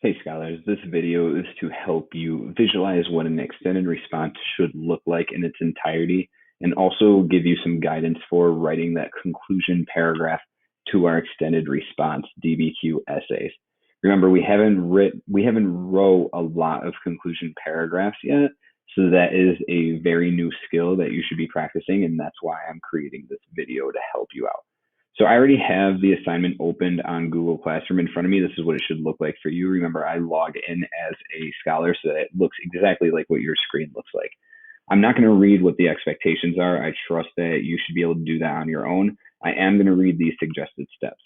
Hey scholars, this video is to help you visualize what an extended response should look like in its entirety and also give you some guidance for writing that conclusion paragraph to our extended response DBQ essays. Remember, we haven't wrote a lot of conclusion paragraphs yet, so that is a very new skill that you should be practicing, and that's why I'm creating this video to help you out. So I already have the assignment opened on Google Classroom in front of me. This is what it should look like for you. Remember, I log in as a scholar so that it looks exactly like what your screen looks like. I'm not going to read what the expectations are. I trust that you should be able to do that on your own. I am going to read these suggested steps.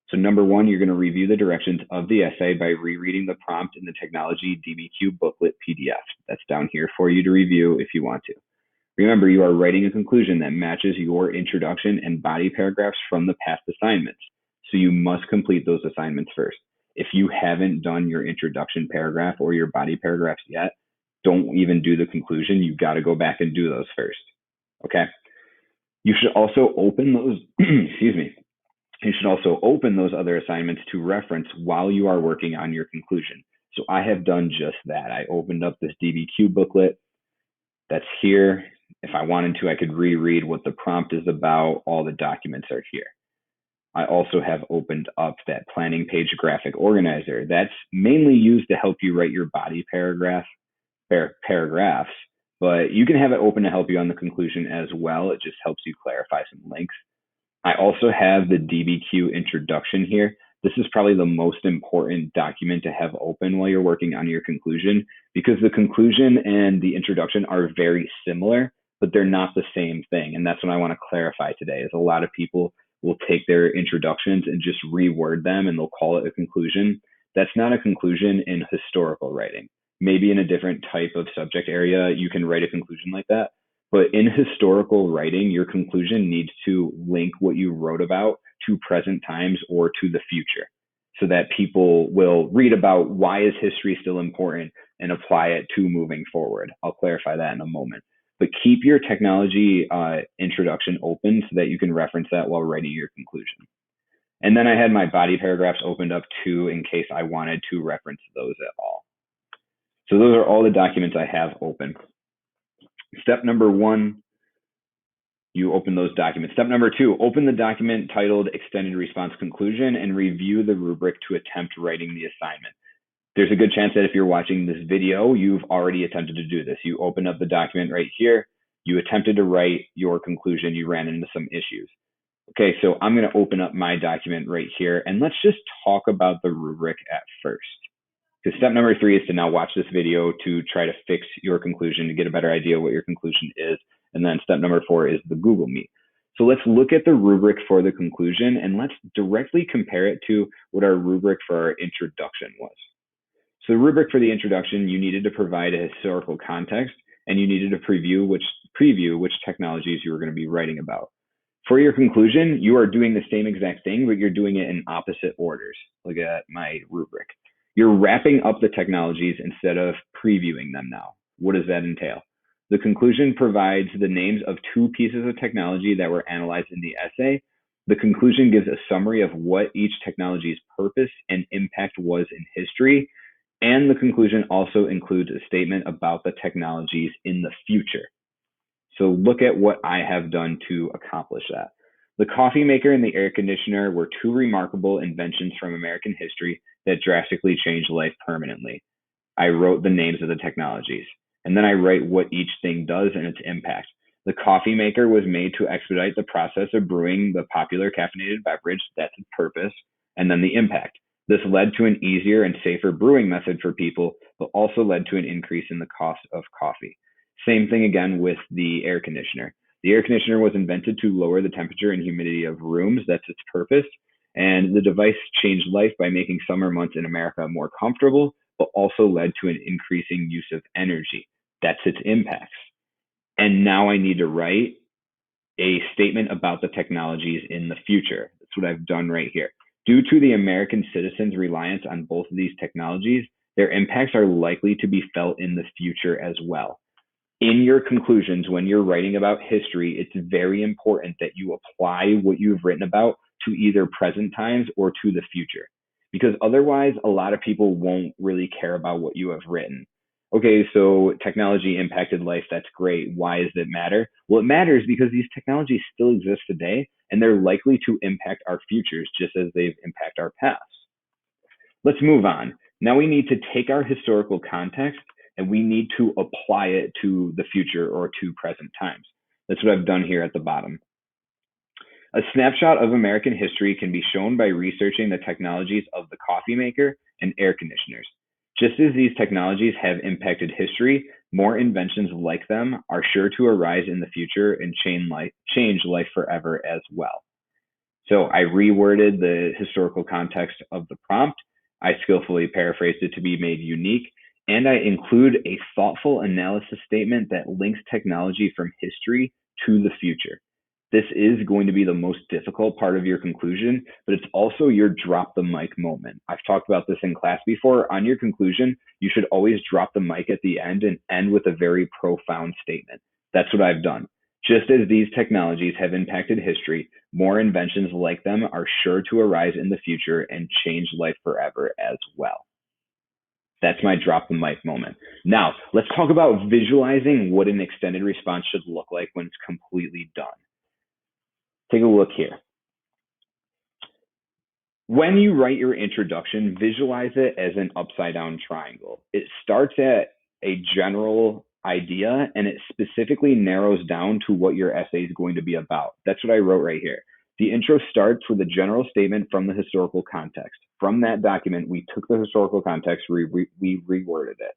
So number one, you're going to review the directions of the essay by rereading the prompt in the Technology DBQ booklet PDF. That's down here for you to review if you want to. Remember, you are writing a conclusion that matches your introduction and body paragraphs from the past assignments. So you must complete those assignments first. If you haven't done your introduction paragraph or your body paragraphs yet, don't even do the conclusion. You've got to go back and do those first. Okay. You should also open those, excuse me. You should also open those other assignments to reference while you are working on your conclusion. So I have done just that. I opened up this DBQ booklet that's here. If I wanted to, I could reread what the prompt is about. All the documents are here. I also have opened up that planning page graphic organizer. That's mainly used to help you write your body paragraphs, but you can have it open to help you on the conclusion as well. It just helps you clarify some links. I also have the DBQ introduction here. This is probably the most important document to have open while you're working on your conclusion, because the conclusion and the introduction are very similar, but they're not the same thing. And that's what I want to clarify today, is a lot of people will take their introductions and just reword them and they'll call it a conclusion. That's not a conclusion in historical writing. Maybe in a different type of subject area, you can write a conclusion like that. But in historical writing, your conclusion needs to link what you wrote about to present times or to the future, so that people will read about why is history still important and apply it to moving forward. I'll clarify that in a moment. But keep your technology introduction open so that you can reference that while writing your conclusion. And then I had my body paragraphs opened up too, in case I wanted to reference those at all. So those are all the documents I have open. Step number one, you open those documents. Step number two, open the document titled Extended Response Conclusion and review the rubric to attempt writing the assignment. There's a good chance that if you're watching this video, you've already attempted to do this. You open up the document right here, you attempted to write your conclusion, you ran into some issues. Okay, so I'm going to open up my document right here, and let's just talk about the rubric at first. Because step number three is to now watch this video to try to fix your conclusion, to get a better idea of what your conclusion is. And then step number four is the Google Meet. So let's look at the rubric for the conclusion and let's directly compare it to what our rubric for our introduction was. So the rubric for the introduction, you needed to provide a historical context and you needed to preview which technologies you were going to be writing about. For your conclusion, you are doing the same exact thing, but you're doing it in opposite orders. Look at my rubric. You're wrapping up the technologies instead of previewing them now. What does that entail? The conclusion provides the names of two pieces of technology that were analyzed in the essay. The conclusion gives a summary of what each technology's purpose and impact was in history. And the conclusion also includes a statement about the technologies in the future. So look at what I have done to accomplish that. The coffee maker and the air conditioner were two remarkable inventions from American history that drastically changed life permanently. I wrote the names of the technologies, and then I write what each thing does and its impact. The coffee maker was made to expedite the process of brewing the popular caffeinated beverage. That's its purpose. And then the impact. This led to an easier and safer brewing method for people, but also led to an increase in the cost of coffee. Same thing again with the air conditioner. The air conditioner was invented to lower the temperature and humidity of rooms. That's its purpose. And the device changed life by making summer months in America more comfortable, but also led to an increasing use of energy. That's its impacts. And now I need to write a statement about the technologies in the future. That's what I've done right here. Due to the American citizens' reliance on both of these technologies, their impacts are likely to be felt in the future as well. In your conclusions, when you're writing about history, it's very important that you apply what you've written about to either present times or to the future. because otherwise a lot of people won't really care about what you have written. Okay, so technology impacted life. That's great. Why does it matter? Well, it matters because these technologies still exist today and they're likely to impact our futures just as they've impacted our past. Let's move on. Now we need to take our historical context and we need to apply it to the future or to present times. That's what I've done here at the bottom. A snapshot of American history can be shown by researching the technologies of the coffee maker and air conditioners. Just as these technologies have impacted history, more inventions like them are sure to arise in the future and change life forever as well. So I reworded the historical context of the prompt. I skillfully paraphrased it to be made unique, and I include a thoughtful analysis statement that links technology from history to the future. This is going to be the most difficult part of your conclusion, but it's also your drop the mic moment. I've talked about this in class before. On your conclusion, you should always drop the mic at the end and end with a very profound statement. That's what I've done. Just as these technologies have impacted history, more inventions like them are sure to arise in the future and change life forever as well. That's my drop the mic moment. Now, let's talk about visualizing what an extended response should look like when it's completely done. Take a look here. When you write your introduction, visualize it as an upside down triangle. It starts at a general idea and it specifically narrows down to what your essay is going to be about. That's what I wrote right here. The intro starts with a general statement from the historical context. From that document, we took the historical context, we reworded it.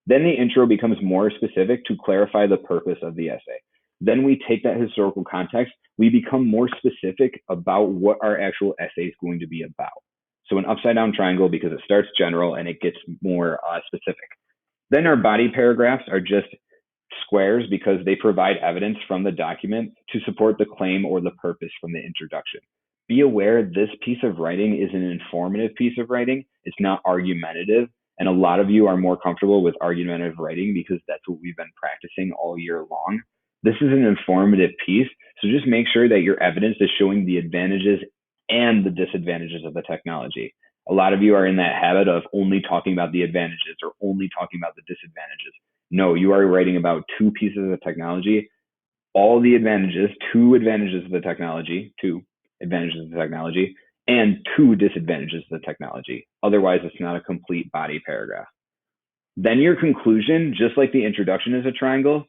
Then the intro becomes more specific to clarify the purpose of the essay. Then we take that historical context, we become more specific about what our actual essay is going to be about. So an upside down triangle because it starts general and it gets more specific. Then our body paragraphs are just squares because they provide evidence from the document to support the claim or the purpose from the introduction. Be aware this piece of writing is an informative piece of writing. It's not argumentative. And a lot of you are more comfortable with argumentative writing because that's what we've been practicing all year long. This is an informative piece, so just make sure that your evidence is showing the advantages and the disadvantages of the technology. A lot of you are in that habit of only talking about the advantages or only talking about the disadvantages. No, you are writing about two pieces of technology, all the advantages, two advantages of the technology, and two disadvantages of the technology. Otherwise, it's not a complete body paragraph. Then your conclusion, just like the introduction is a triangle,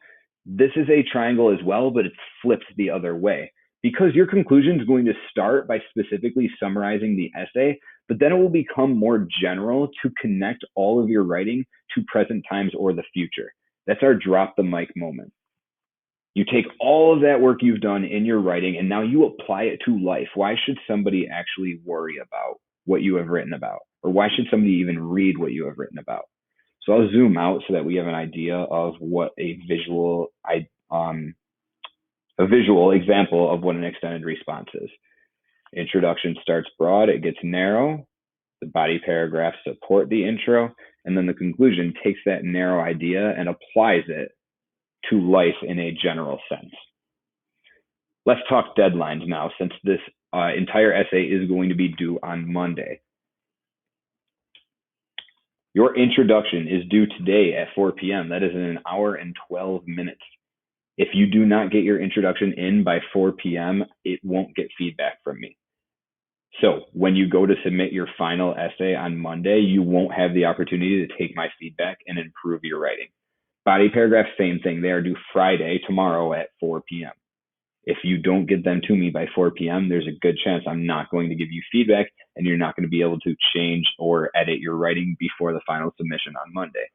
this is a triangle as well, but it's flipped the other way. Because your conclusion is going to start by specifically summarizing the essay, but then it will become more general to connect all of your writing to present times or the future. That's our drop the mic moment. You take all of that work you've done in your writing and now you apply it to life. Why should somebody actually worry about what you have written about? Or why should somebody even read what you have written about? So I'll zoom out so that we have an idea of what a visual example of what an extended response is. Introduction starts broad, it gets narrow. The body paragraphs support the intro, and then the conclusion takes that narrow idea and applies it to life in a general sense. Let's talk deadlines now, since this entire essay is going to be due on Monday. Your introduction is due today at 4 p.m. That is in an hour and 12 minutes. If you do not get your introduction in by 4 p.m., it won't get feedback from me. So when you go to submit your final essay on Monday, you won't have the opportunity to take my feedback and improve your writing. Body paragraphs, same thing. They are due Friday, tomorrow at 4 p.m. If you don't get them to me by 4 p.m., there's a good chance I'm not going to give you feedback and you're not going to be able to change or edit your writing before the final submission on Monday.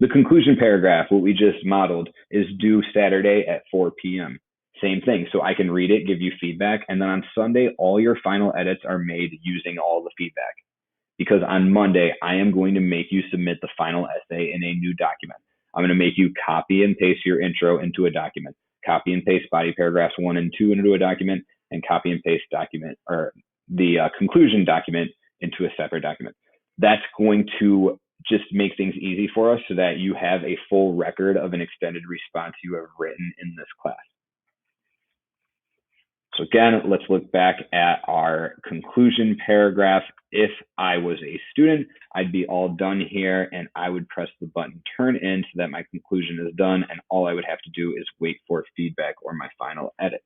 The conclusion paragraph, what we just modeled, is due Saturday at 4 p.m. Same thing. So I can read it, give you feedback, and then on Sunday, all your final edits are made using all the feedback. Because on Monday, I am going to make you submit the final essay in a new document. I'm going to make you copy and paste your intro into a document, copy and paste body paragraphs 1 and 2 into a document, and copy and paste the conclusion document into a separate document. That's going to just make things easy for us so that you have a full record of an extended response you have written in this class. So again, let's look back at our conclusion paragraph. If I was a student, I'd be all done here and I would press the button turn in so that my conclusion is done, and all I would have to do is wait for feedback or my final edits.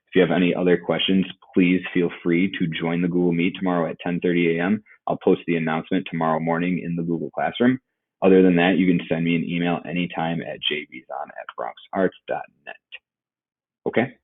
If you have any other questions, please feel free to join the Google Meet tomorrow at 10:30 a.m. I'll post the announcement tomorrow morning in the Google Classroom. Other than that, you can send me an email anytime at jbzon@bronxarts.net. Okay.